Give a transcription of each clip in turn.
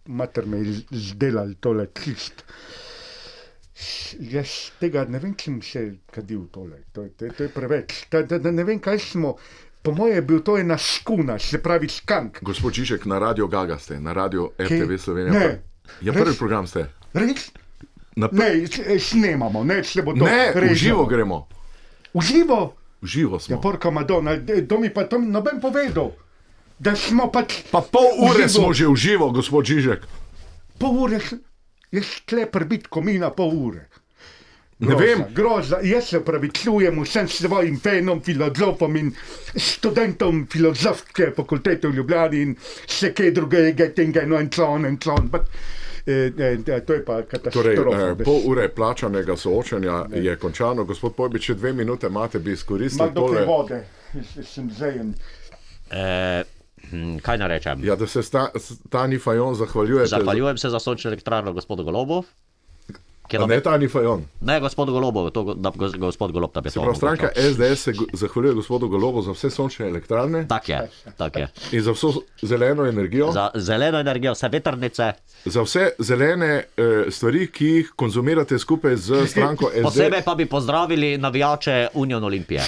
mater me je izdelali tole čist. Jaz tega ne vem, čim se kadil tole. To je preveč. Da ne vem, kaj smo. Po moje je bil to ena škuna, se pravi skank. Gospod Žižek, na Radio Gaga ste, na Radio RTV Slovenija. Ne. Ja, prvi program ste. Res? Na Ne, snemamo, ne, se bo to Ne, v živo gremo. V živo? V živo Ja, smo. porka Madonna, to mi noben povedal, da smo pač Pa pol ure v živo. smo že v živo, gospod Žižek. Pol ure, jaz tle prbit komina pol ure. Ne vem. Groza, jaz se opravičujem vsem svojim fenom, filozofom in študentom filozofske fakultete v Ljubljani in še kaj drugega, tega in čon. To je pa Torej, katastrofa. pol ure plačanega soočanja je končano. Gospod Pojbič, še 2 minute imate, bi izkoristili Ima dokaj tole. vode, sem zajen. Kaj naj rečem? Ja, da se Tani Fajon zahvaljujete. Zahvaljujem se za sončno elektrarno gospodu Golobu. A ne Tani Fajon. Ne, gospod Golobu, to, da gospod Golob tam je Se to pravi, stranka omogočal. SDS se zahvaljuje gospodu Golobu za vse sončne elektrarne Tak je. in za vso zeleno energijo, Za zeleno energijo, vse vetrnice, za vse zelene stvari, ki jih konzumirate skupaj z stranko SDS. posebej pa bi pozdravili navijače Union Olimpije,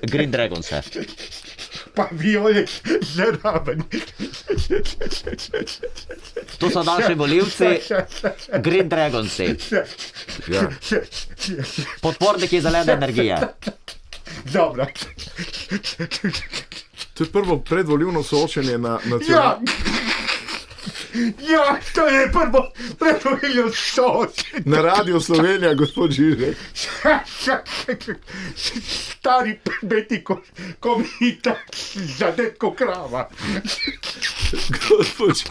Green Dragons. Pa vijolek zraven. To so naši volivci, Green Dragonsi, Ja. podporniki zelene energije. Dobro. To je prvo predvolilno soočenje na Ja, nacionalnem. ja, to je prvo predvolilno soočenje. Na Radio Slovenija, gospod Žižek. Stari beti komita zadetko krava. Gospod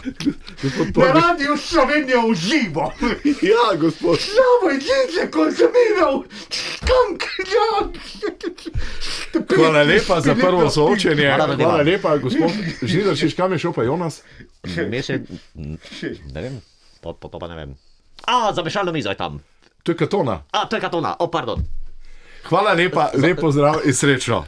Na Pojbič. radiju Slovenija v živo. Ja, gospod. Zdravo je že konzumiral. Skank, ja. Hvala lepa za prvo soočenje. Hvala lepa. Hvala lepa, gospod Žižek. Kam je šel pa Jonas? Mislim, ne vem, to pa ne vem. Za mešalno mizo je tam. To je Katona. To je Katona, pardon. Hvala lepa, lep pozdrav in srečno.